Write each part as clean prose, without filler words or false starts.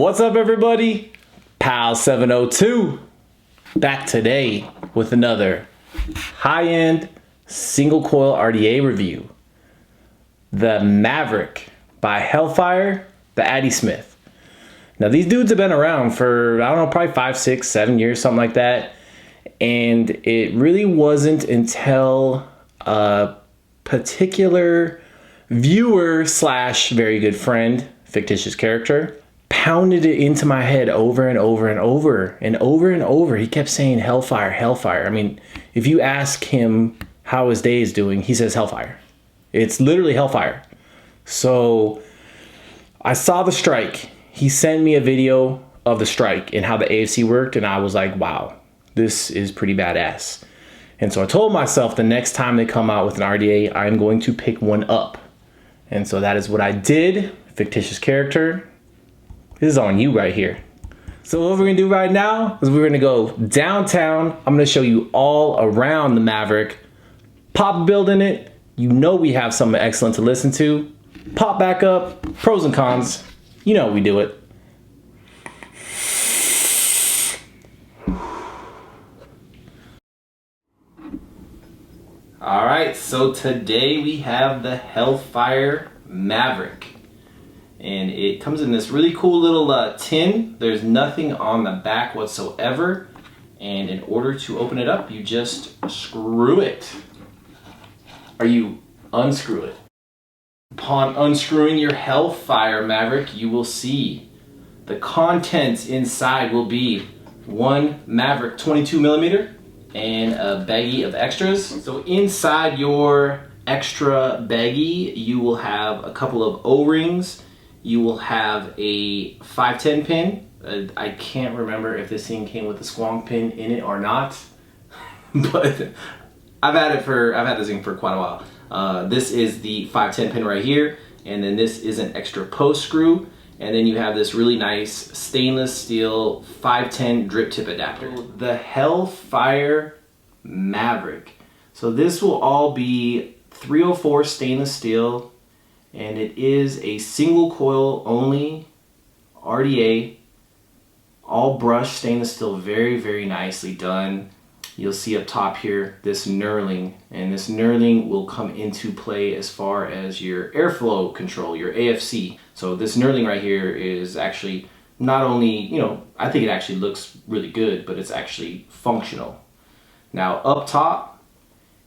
What's up, everybody? Pal 702 back today with another high-end single coil RDA review. The Maverick by Hellfire, the Attysmith. Now these dudes have been around for, I don't know, probably 5, 6, 7 years, something like that. And it really wasn't until a particular viewer slash very good friend, fictitious character, pounded it into my head over and over and over and over and over. He kept saying Hellfire, Hellfire. I mean, if you ask him how his day is doing, he says Hellfire. It's literally Hellfire. So I saw the strike. He sent me a video of the strike and how the AFC worked, and I was like, wow, this is pretty badass. And so I told myself the next time they come out with an RDA, I'm going to pick one up. And so that is what I did. Fictitious character. This is on you right here. So what we're gonna do right now is we're gonna go downtown. I'm gonna show you all around the Maverick. Pop a build in it. You know we have something excellent to listen to. Pop back up, pros and cons. You know we do it. All right, so today we have the Hellfire Maverick. And it comes in this really cool little tin. There's nothing on the back whatsoever. And in order to open it up, you just screw it. Or you unscrew it. Upon unscrewing your Hellfire Maverick, you will see the contents inside will be one Maverick 22mm and a baggie of extras. So inside your extra baggie, you will have a couple of O-rings. You will have a 510 pin. I can't remember if this thing came with a squonk pin in it or not, but I've had this thing for quite a while. This is the 510 pin right here, and then this is an extra post screw, and then you have this really nice stainless steel 510 drip tip adapter. The Hellfire Maverick. So this will all be 304 stainless steel. And it is a single coil only RDA, all brushed stainless steel, very, very nicely done. You'll see up top here this knurling, and this knurling will come into play as far as your airflow control, your AFC. So this knurling right here is actually not only, you know, I think it actually looks really good, but it's actually functional. Now up top,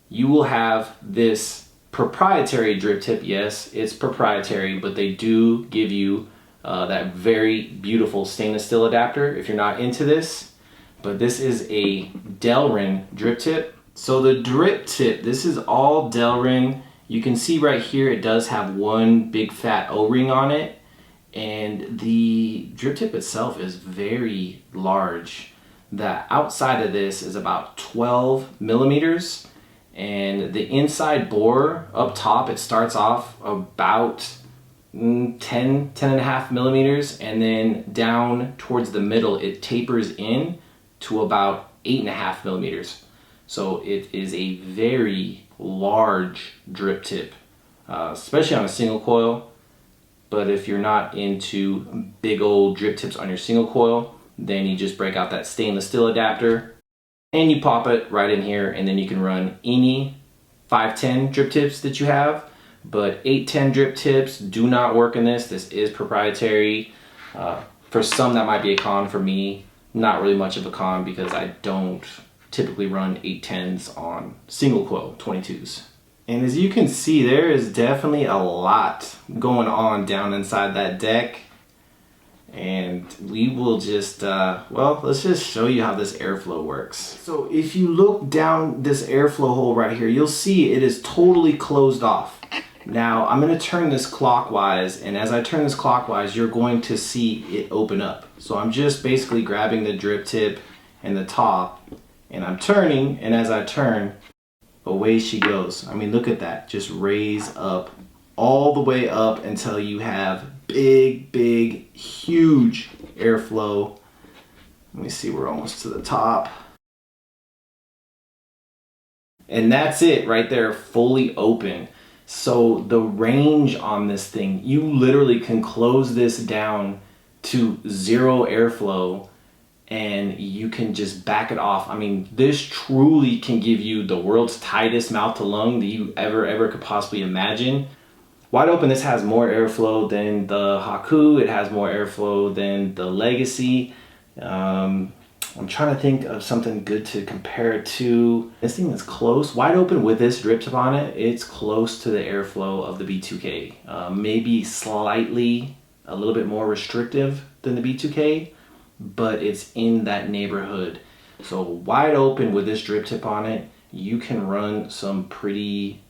you will have this proprietary drip tip. Yes, it's proprietary, but they do give you that very beautiful stainless steel adapter if you're not into this. But this is a Delrin drip tip. So the drip tip, this is all Delrin. You can see right here it does have one big fat O-ring on it, and the drip tip itself is very large. The outside of this is about 12mm. And the inside bore up top, it starts off about 10.5mm, and then down towards the middle, it tapers in to about 8.5mm. So it is a very large drip tip, especially on a single coil. But if you're not into big old drip tips on your single coil, then you just break out that stainless steel adapter and you pop it right in here, and then you can run any 510 drip tips that you have. But 810 drip tips do not work in this. This is proprietary. For some that might be a con. For me, not really much of a con, because I don't typically run 810s on single coil 22s. And as you can see, there is definitely a lot going on down inside that deck. And we will just, well, let's just show you how this airflow works. So if you look down this airflow hole right here, you'll see it is totally closed off. Now I'm going to turn this clockwise, and as I turn this clockwise, you're going to see it open up. So I'm just basically grabbing the drip tip and the top, and I'm turning, and as I turn, away she goes. I mean, look at that. Just raise up all the way up until you have big, huge airflow. Let me see, we're almost to the top. And that's it right there, fully open. So the range on this thing, you literally can close this down to zero airflow, and you can just back it off. I mean, this truly can give you the world's tightest mouth to lung that you ever could possibly imagine. Wide open, this has more airflow than the Haku. It has more airflow than the Legacy. I'm trying to think of something good to compare it to. This thing is close. Wide open with this drip tip on it, it's close to the airflow of the B2K. Maybe slightly a little bit more restrictive than the B2K, but it's in that neighborhood. So wide open with this drip tip on it, you can run some pretty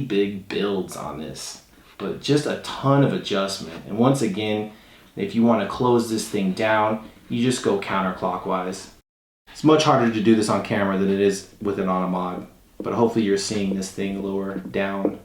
big builds on this, but just a ton of adjustment. And once again, if you want to close this thing down, you just go counterclockwise. It's much harder to do this on camera than it is with it on a mod, but hopefully you're seeing this thing lower down.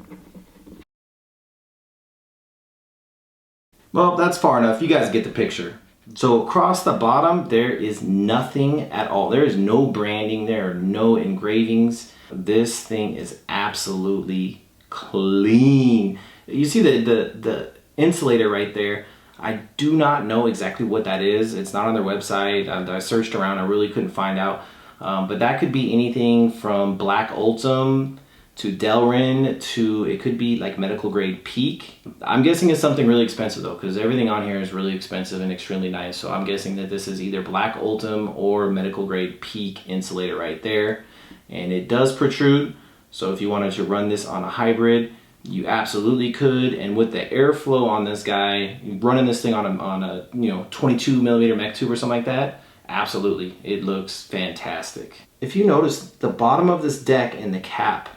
Well, that's far enough. You guys get the picture. So across the bottom, there is nothing at all. There is no branding, there are no engravings. This thing is absolutely clean. You see the insulator right there. I do not know exactly what that is. It's not on their website. I searched around, I really couldn't find out. But that could be anything from Black Ultim to Delrin to, it could be like medical grade Peak. I'm guessing it's something really expensive though, because everything on here is really expensive and extremely nice. So I'm guessing that this is either Black Ultim or medical grade Peak insulator right there. And it does protrude. So if you wanted to run this on a hybrid, you absolutely could. And with the airflow on this guy, running this thing on a 22 millimeter mech tube or something like that, absolutely, it looks fantastic. If you notice the bottom of this deck and the cap,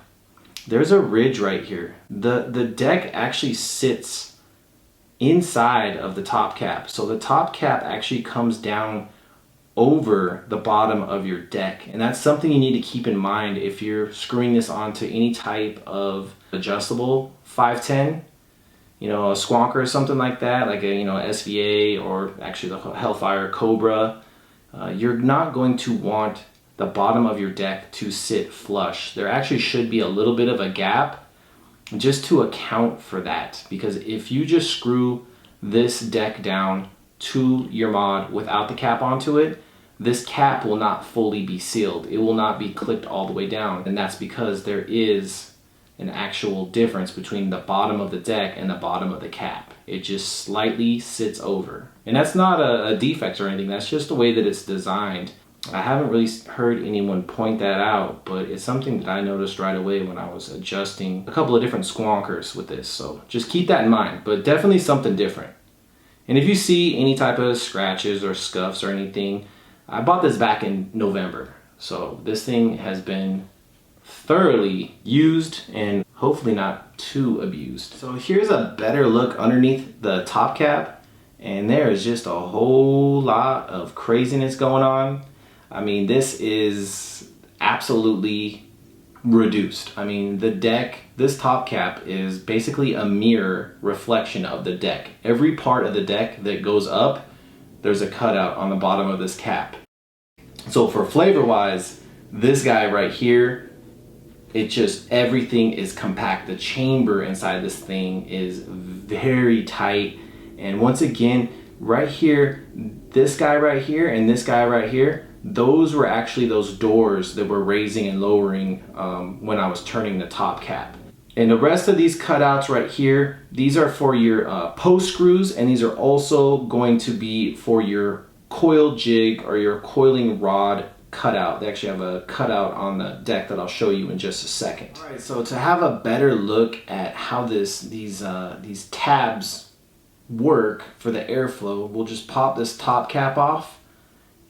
there's a ridge right here. The deck actually sits inside of the top cap. So the top cap actually comes down over the bottom of your deck. And that's something you need to keep in mind if you're screwing this onto any type of adjustable 510, a Squonker or something like that, like a SVA or actually the Hellfire Cobra. You're not going to want the bottom of your deck to sit flush. There actually should be a little bit of a gap just to account for that, because if you just screw this deck down to your mod without the cap onto it, this cap will not fully be sealed. It will not be clipped all the way down, and that's because there is an actual difference between the bottom of the deck and the bottom of the cap. It just slightly sits over. And that's not a defect or anything, that's just the way that it's designed. I haven't really heard anyone point that out, but it's something that I noticed right away when I was adjusting a couple of different squonkers with this. So just keep that in mind, but definitely something different. And if you see any type of scratches or scuffs or anything, I bought this back in November. So this thing has been thoroughly used and hopefully not too abused. So here's a better look underneath the top cap, and there is just a whole lot of craziness going on. I mean, this is absolutely reduced. I mean, the deck, this top cap is basically a mirror reflection of the deck. Every part of the deck that goes up, there's a cutout on the bottom of this cap. So for flavor wise, this guy right here, it just, everything is compact. The chamber inside this thing is very tight. And once again, right here, this guy right here and this guy right here, those were actually those doors that were raising and lowering when I was turning the top cap. And the rest of these cutouts right here, these are for your post screws, and these are also going to be for your coil jig or your coiling rod cutout. They actually have a cutout on the deck that I'll show you in just a second. All right, so to have a better look at how these tabs work for the airflow, we'll just pop this top cap off,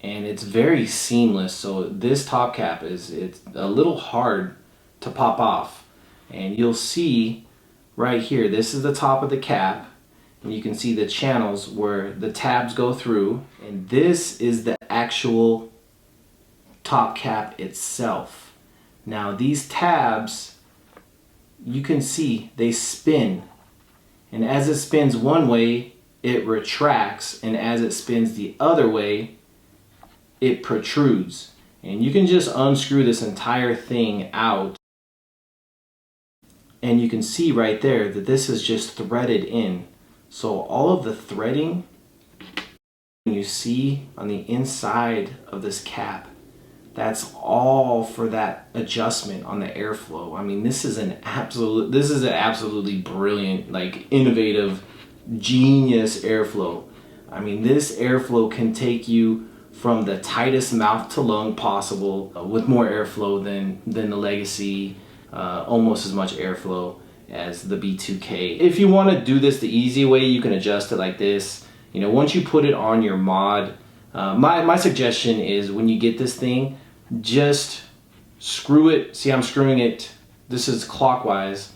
and it's very seamless. So this top cap it's a little hard to pop off, and you'll see right here, this is the top of the cap, and you can see the channels where the tabs go through, and this is the actual top cap itself. Now these tabs, you can see they spin, and as it spins one way, it retracts, and as it spins the other way, it protrudes. And you can just unscrew this entire thing out, and you can see right there that this is just threaded in. So all of the threading You see on the inside of this cap, that's all for that adjustment on the airflow. I mean, this is an absolutely brilliant, like innovative, genius airflow. I mean, this airflow can take you from the tightest mouth to lung possible with more airflow than the Legacy, almost as much airflow as the B2K. If you want to do this the easy way, you can adjust it like this. You know, once you put it on your mod, my suggestion is when you get this thing, just screw it. See, I'm screwing it, this is clockwise,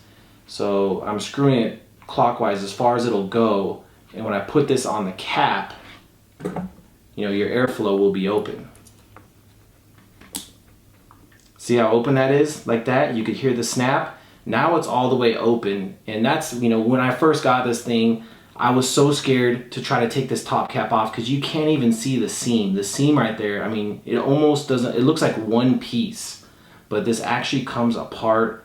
so I'm screwing it clockwise as far as it'll go, and when I put this on the cap, you know, your airflow will be open. See how open that is? Like that, you could hear the snap. Now it's all the way open, and that's, you know, when I first got this thing, I was so scared to try to take this top cap off because you can't even see the seam. The seam right there, I mean, it almost doesn't, it looks like one piece, but this actually comes apart.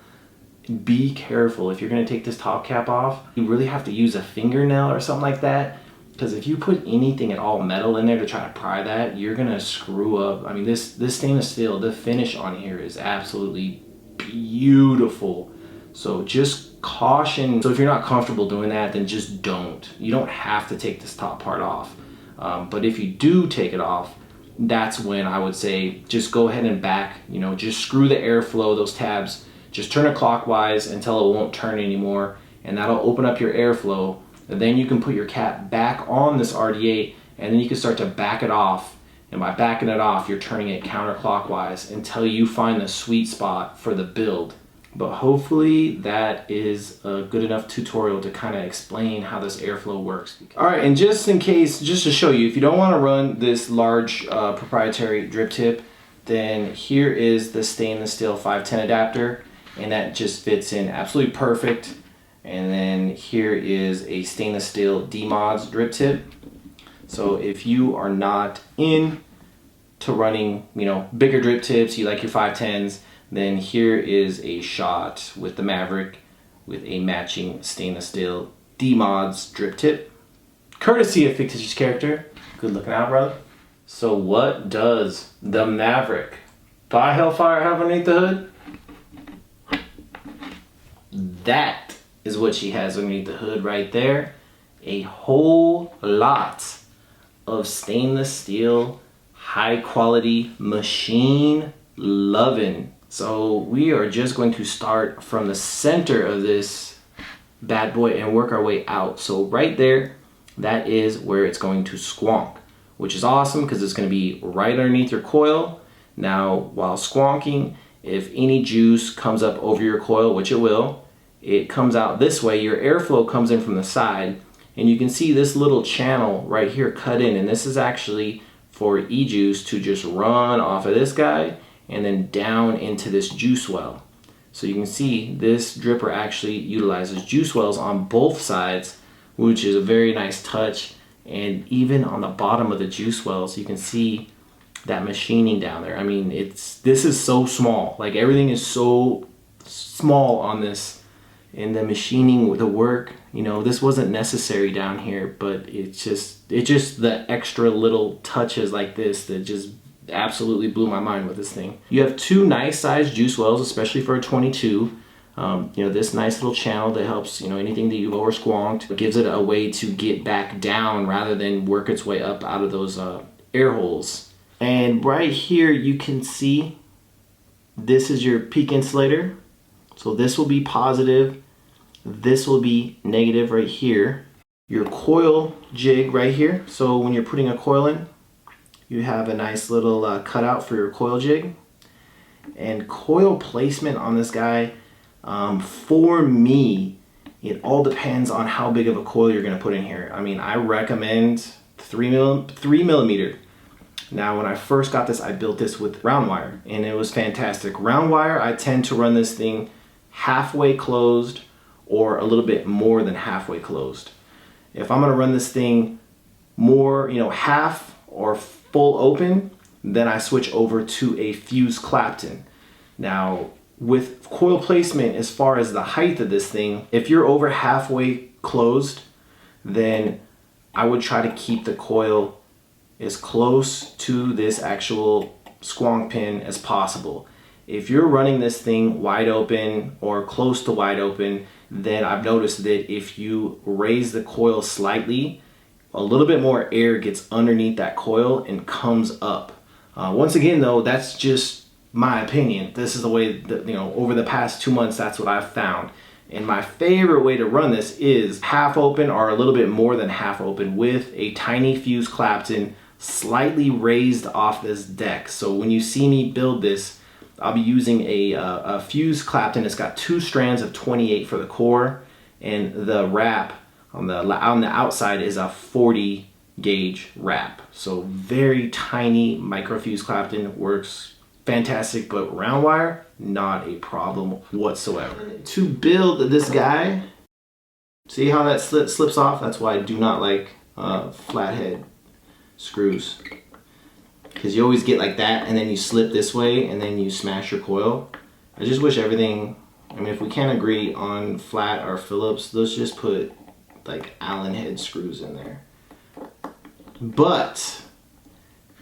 Be careful if you're gonna take this top cap off. You really have to use a fingernail or something like that, because if you put anything at all metal in there to try to pry that, you're gonna screw up. I mean, this stainless steel, the finish on here is absolutely beautiful. So just caution. So if you're not comfortable doing that, then just don't. You don't have to take this top part off. But if you do take it off, that's when I would say just go ahead and back, you know, just screw the airflow, those tabs, just turn it clockwise until it won't turn anymore, and that'll open up your airflow. And then you can put your cap back on this RD8, and then you can start to back it off. And by backing it off, you're turning it counterclockwise until you find the sweet spot for the build. But hopefully that is a good enough tutorial to kind of explain how this airflow works. All right, and just in case, just to show you, if you don't want to run this large proprietary drip tip, then here is the stainless steel 510 adapter, and that just fits in absolutely perfect. And then here is a stainless steel D-Mods drip tip. So if you are not in to running, you know, bigger drip tips, you like your 510s, then here is a shot with the Maverick with a matching stainless steel D-Mods drip tip, courtesy of fictitious character. Good looking out, brother. So what does the Maverick by Hellfire have underneath the hood? That is what she has underneath the hood right there. A whole lot of stainless steel, high quality, machine loving. So we are just going to start from the center of this bad boy and work our way out. So right there, that is where it's going to squonk, which is awesome because it's going to be right underneath your coil. Now, while squonking, if any juice comes up over your coil, which it will, it comes out this way. Your airflow comes in from the side, and you can see this little channel right here cut in, and this is actually for e-juice to just run off of this guy and then down into this juice well. So you can see this dripper actually utilizes juice wells on both sides, which is a very nice touch. And even on the bottom of the juice wells, you can see that machining down there. I mean, this is so small. Like, everything is so small on this, and the machining, the work, you know, this wasn't necessary down here, but it's just the extra little touches like this that just absolutely blew my mind with this thing. You have two nice sized juice wells, especially for a 22. You know, this nice little channel that helps, you know, anything that you've over squonked. It gives it a way to get back down rather than work its way up out of those air holes. And right here you can see this is your peak insulator. So this will be positive, this will be negative right here. Your coil jig right here. So when you're putting a coil in, you have a nice little cutout for your coil jig. And coil placement on this guy, for me, it all depends on how big of a coil you're gonna put in here. I mean, I recommend 3 millimeter. Now, when I first got this, I built this with round wire, and it was fantastic. Round wire, I tend to run this thing halfway closed or a little bit more than halfway closed. If I'm gonna run this thing more, you know, half or full open, then I switch over to a fused Clapton. Now, with coil placement, as far as the height of this thing, if you're over halfway closed, then I would try to keep the coil as close to this actual squonk pin as possible. If you're running this thing wide open or close to wide open, then I've noticed that if you raise the coil slightly, a little bit more air gets underneath that coil and comes up. Once again though, that's just my opinion. This is the way that, you know, over the past 2 months, that's what I've found. And my favorite way to run this is half open or a little bit more than half open with a tiny fuse Clapton slightly raised off this deck. So when you see me build this, I'll be using a fuse Clapton. It's got 2 strands of 28 for the core, and the wrap on the outside is a 40 gauge wrap. So very tiny micro fuse Clapton, works fantastic, but round wire, not a problem whatsoever. To build this guy, see how that slips off? That's why I do not like flathead screws, because you always get like that and then you slip this way and then you smash your coil. I just wish everything, I mean, if we can't agree on flat or Phillips, let's just put like Allen head screws in there. But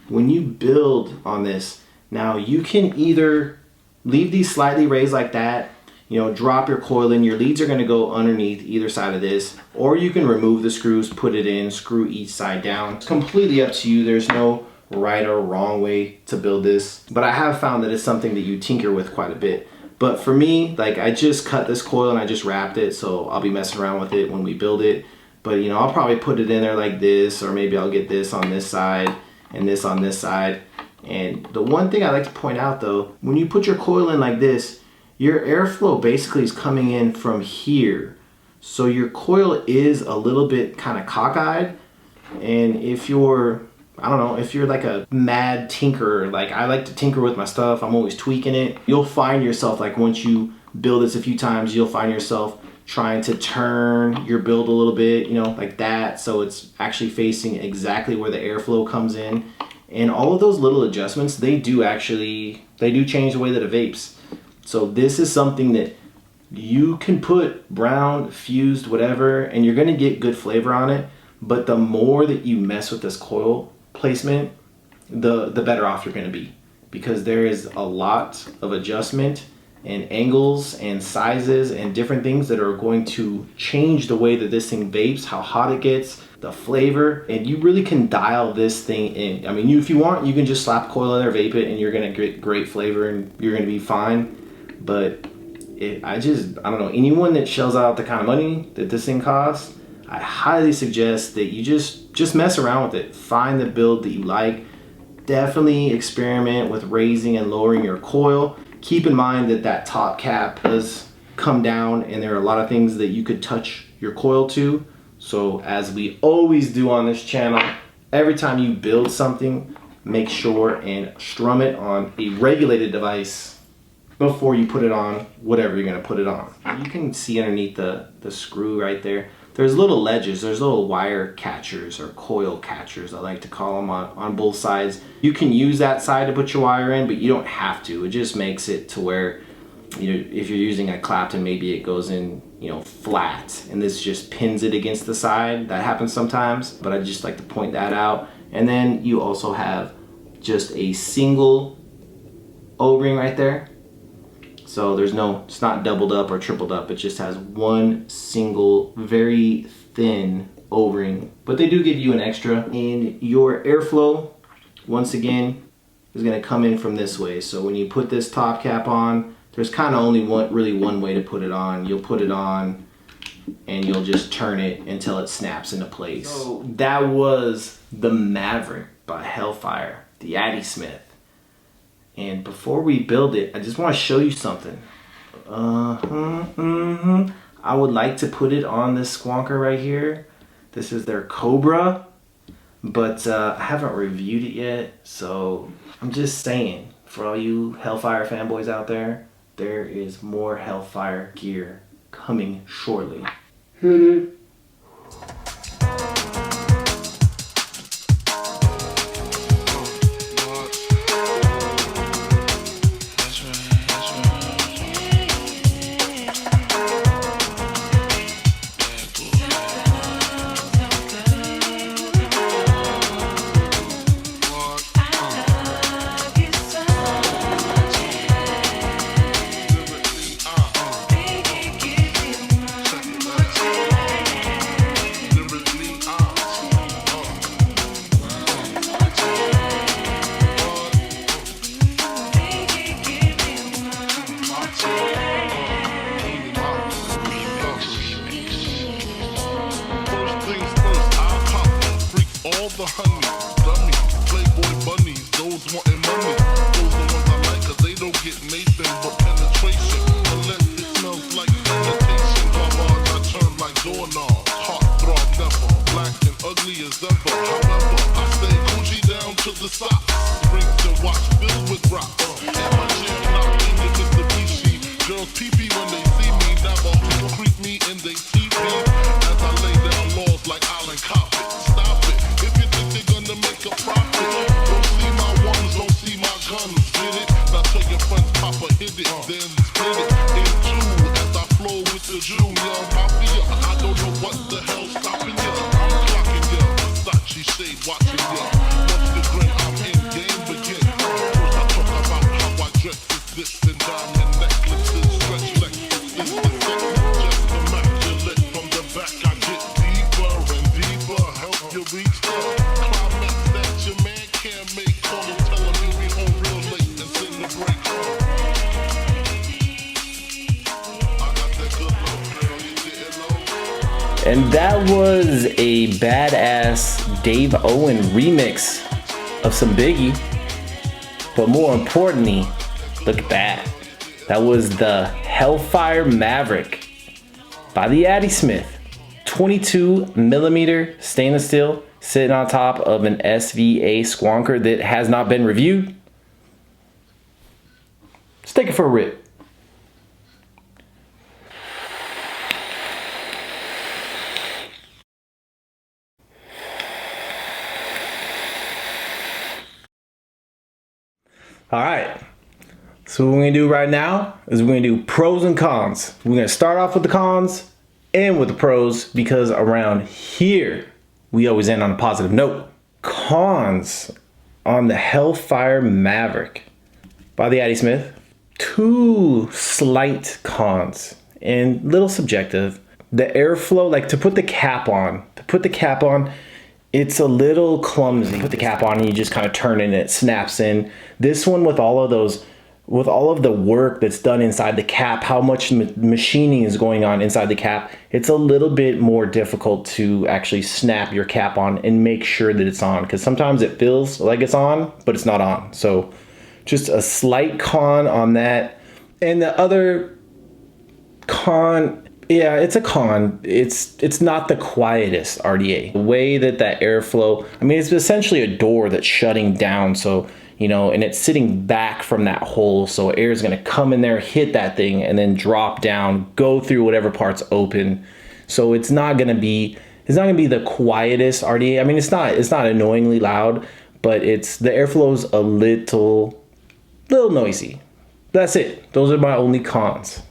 when you build on this, now you can either leave these slightly raised like that, you know, drop your coil in, your leads are going to go underneath either side of this, or you can remove the screws, put it in, screw each side down. It's completely up to you. There's no right or wrong way to build this, but I have found that it's something that you tinker with quite a bit. But for me, like, I just cut this coil and I just wrapped it, so I'll be messing around with it when we build it. But you know, I'll probably put it in there like this, or maybe I'll get this on this side and this on this side. And the one thing I like to point out though, when you put your coil in like this, your airflow basically is coming in from here. So your coil is a little bit kind of cockeyed. And if you're, I don't know, if you're like a mad tinkerer, like I like to tinker with my stuff, I'm always tweaking it, you'll find yourself, like once you build this a few times, you'll find yourself trying to turn your build a little bit, you know, like that. So it's actually facing exactly where the airflow comes in. And all of those little adjustments, they do change the way that it vapes. So this is something that you can put brown, fused, whatever, and you're gonna get good flavor on it. But the more that you mess with this coil placement, the better off you're gonna be. Because there is a lot of adjustment and angles and sizes and different things that are going to change the way that this thing vapes, how hot it gets, the flavor, and you really can dial this thing in. I mean, if you want, you can just slap coil in there, vape it, and you're gonna get great flavor and you're gonna be fine. But I don't know, anyone that shells out the kind of money that this thing costs, I highly suggest that you just mess around with it. Find the build that you like. Definitely experiment with raising and lowering your coil. Keep in mind that that top cap does come down, and there are a lot of things that you could touch your coil to. So as we always do on this channel, every time you build something, make sure and strum it on a regulated device before you put it on whatever you're gonna put it on. You can see underneath the screw right there, there's little ledges, there's little wire catchers or coil catchers, I like to call them, on both sides. You can use that side to put your wire in, but you don't have to. It just makes it to where, you know, if you're using a Clapton, maybe it goes in, you know, flat, and this just pins it against the side. That happens sometimes, but I just like to point that out. And then you also have just a single O-ring right there. So there's no, it's not doubled up or tripled up. It just has one single, very thin O-ring. But they do give you an extra. And your airflow, once again, is gonna come in from this way. So when you put this top cap on, there's kind of only one way to put it on. You'll put it on and you'll just turn it until it snaps into place. So that was the Maverick by Hellfire, the Attysmith. And before we build it, I just want to show you something. I would like to put it on this squonker right here. This is their Cobra, but I haven't reviewed it yet. So I'm just saying, for all you Hellfire fanboys out there, there is more Hellfire gear coming shortly. niggas wanting money. Those the ones I like, cause they don't get Nathan but penetration. Unless it smells like sanitation. Garbage, I turn like doorknobs. Heart throb never. Black and ugly as ever. However, I stay Gucci down to the socks. Rings and watch filled with rocks. And my jam locked in with Mr. Bishi. Girls pee-pee when they see me. Never creep me in they TV. As I lay down laws like Island Coppet. Stop it. If you think they're gonna make a profit, don't see my ones, don't see my guns. Get it? Now tell your friends Papa hit it, then split it in two as I flow with the Junior Mafia. I don't know what the hell's stopping ya. I'm clocking ya. Versace shade watching ya. Once the grin, I'm in game begin. First I talk about how I dress this and diamond necklaces, stretch Lexus is the second. Just immaculate from the back. I get deeper and deeper. Help you reach the climax that your man can't make. Call him, tell him you'll be home real late and send the break. I got that good love, girl, you didn't know. And that was a badass Dave Owen remix of some Biggie. But more importantly, look at that. That was the Hellfire Maverick by the Attysmith. 22mm stainless steel sitting on top of an SVA squonker that has not been reviewed. Let's take it for a rip. All right, so what we're gonna do right now is we're gonna do pros and cons. We're gonna start off with the cons and with the pros because around here, we always end on a positive note. Cons on the Hellfire Maverick by the Attysmith. Two slight cons and little subjective. The airflow, like to put the cap on, it's a little clumsy. Put the cap on and you just kind of turn it and it snaps in. This one with all of the work that's done inside the cap, how much machining is going on inside the cap, it's a little bit more difficult to actually snap your cap on and make sure that it's on, because sometimes it feels like it's on, but it's not on. So just a slight con on that. And the other con, yeah, it's a con. It's not the quietest RDA. The way that airflow, I mean, it's essentially a door that's shutting down. So, you know, and it's sitting back from that hole. So air is going to come in there, hit that thing, and then drop down, go through whatever part's open. So it's not going to be the quietest RDA. I mean, it's not annoyingly loud, but the airflow's a little noisy. That's it. Those are my only cons.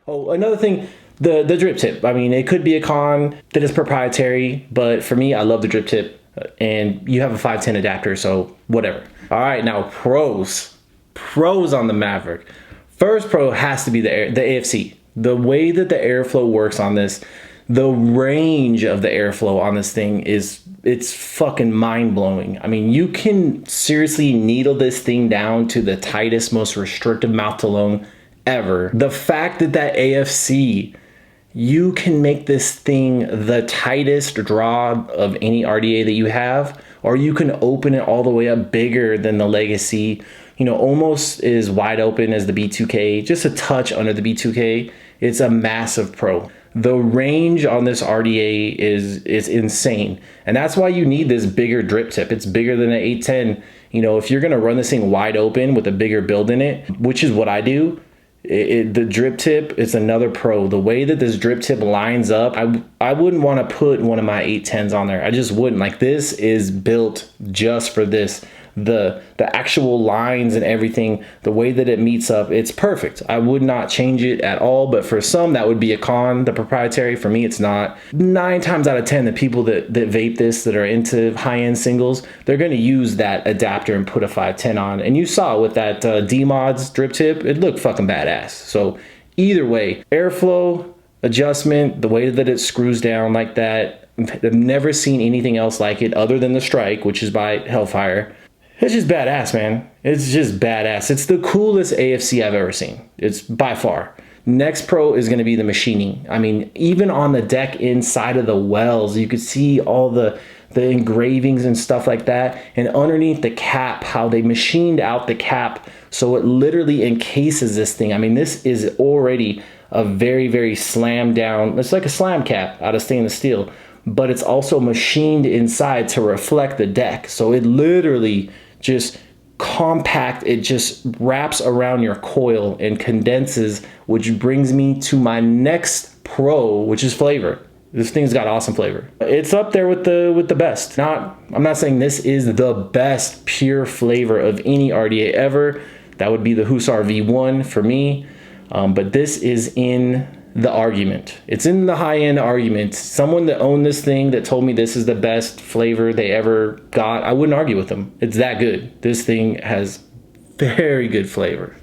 Oh, another thing, the drip tip. I mean, it could be a con that is proprietary, but for me, I love the drip tip, and you have a 510 adapter, so whatever. All right, now pros on the Maverick. First pro has to be the AFC. The way that the airflow works on this, the range of the airflow on this thing it's fucking mind-blowing. I mean, you can seriously needle this thing down to the tightest, most restrictive mouth to lung ever. The fact that AFC, you can make this thing the tightest draw of any RDA that you have, or you can open it all the way up bigger than the Legacy, you know, almost as wide open as the B2K, just a touch under the B2K. It's a massive pro. The range on this RDA is insane, and that's why you need this bigger drip tip. It's bigger than an 810. You know, if you're gonna run this thing wide open with a bigger build in it, which is what I do, the drip tip is another pro. The way that this drip tip lines up, I wouldn't want to put one of my 810s on there. I just wouldn't. Like, this is built just for this. The actual lines and everything, the way that it meets up, it's perfect. I would not change it at all, but for some that would be a con. The proprietary, for me, it's not. 9 times out of 10, the people that vape this, that are into high-end singles, they're going to use that adapter and put a 510 on. And you saw with that D-Mods drip tip, it looked fucking badass. So either way, airflow adjustment, the way that it screws down like that, I've never seen anything else like it other than the Strike, which is by Hellfire. It's just badass, man. It's just badass. It's the coolest AFC I've ever seen. It's by far. Next pro is going to be the machining. I mean, even on the deck inside of the wells, you could see all the engravings and stuff like that. And underneath the cap, how they machined out the cap so it literally encases this thing. I mean, this is already a very, very slammed down. It's like a slam cap out of stainless steel, but it's also machined inside to reflect the deck. So it literally just compact, it just wraps around your coil and condenses, which brings me to my next pro, which is flavor. This thing's got awesome flavor. It's up there with the best. I'm not saying this is the best pure flavor of any RDA ever. That would be the Hussar V1 for me. But this is in the argument. It's in the high-end argument. Someone that owned this thing that told me this is the best flavor they ever got, I wouldn't argue with them. It's that good. This thing has very good flavor.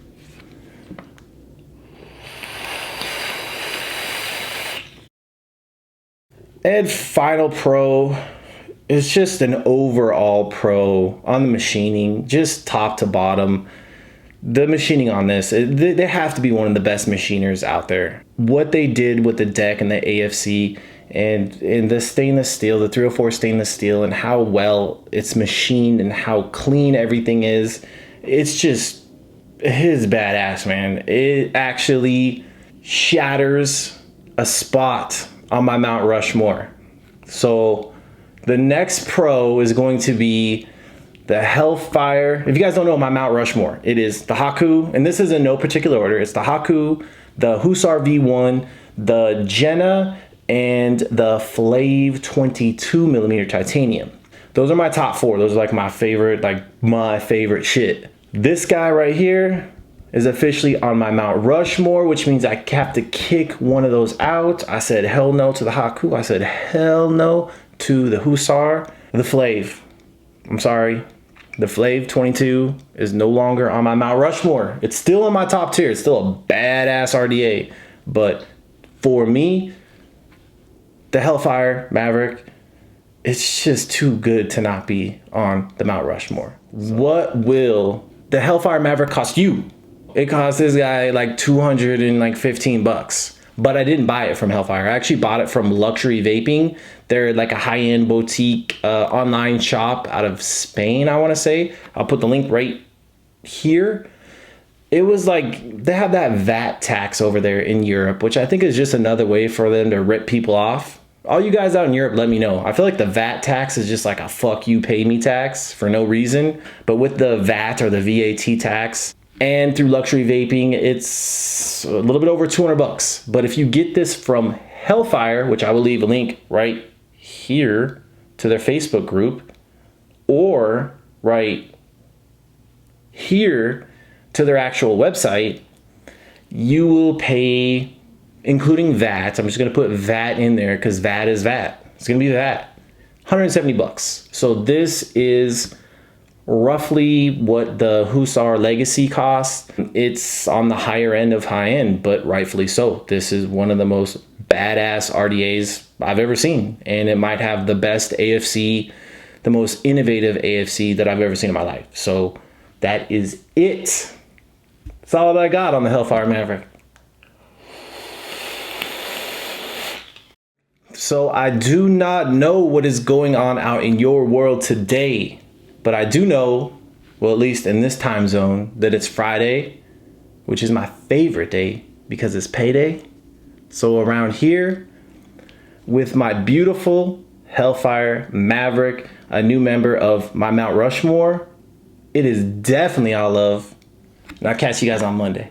And final pro is just an overall pro on the machining, just top to bottom. The machining on this, they have to be one of the best machiners out there. What they did with the deck and the AFC and the stainless steel, the 304 stainless steel, and how well it's machined and how clean everything is, it's just, it is badass, man. It actually shatters a spot on my Mount Rushmore. So the next pro is going to be the Hellfire. If you guys don't know my Mount Rushmore, it is the Haku, and this is in no particular order. It's the Haku, the Hussar V1, the Jenna, and the Flav 22mm titanium. Those are my top four. Those are like my favorite shit. This guy right here is officially on my Mount Rushmore, which means I have to kick one of those out. I said hell no to the Haku. I said hell no to the Hussar. The Flav, I'm sorry, the Flav 22 is no longer on my Mount Rushmore. It's still in my top tier. It's still a badass RDA. But for me, the Hellfire Maverick, it's just too good to not be on the Mount Rushmore. What will the Hellfire Maverick cost you? It cost this guy like $215. But I didn't buy it from Hellfire. I actually bought it from Luxury Vaping. They're like a high-end boutique online shop out of Spain, I want to say. I'll put the link right here. It was like, they have that VAT tax over there in Europe, which I think is just another way for them to rip people off. All you guys out in Europe, let me know. I feel like the VAT tax is just like a fuck you pay me tax for no reason. But with the VAT or the VAT tax, and through Luxury Vaping, it's a little bit over $200. But if you get this from Hellfire, which I will leave a link right here to their Facebook group, or right here to their actual website, you will pay, including VAT. I'm just going to put VAT in there because VAT is VAT. It's going to be VAT. $170. So this is roughly what the Hussar Legacy costs. It's on the higher end of high end, but rightfully so. This is one of the most badass RDAs I've ever seen, and it might have the best AFC, the most innovative AFC that I've ever seen in my life. So that is it. That's all that I got on the Hellfire Maverick. So I do not know what is going on out in your world today, but I do know, well, at least in this time zone, that it's Friday, which is my favorite day because it's payday. So around here, with my beautiful Hellfire Maverick, a new member of my Mount Rushmore, it is definitely all love. And I'll catch you guys on Monday.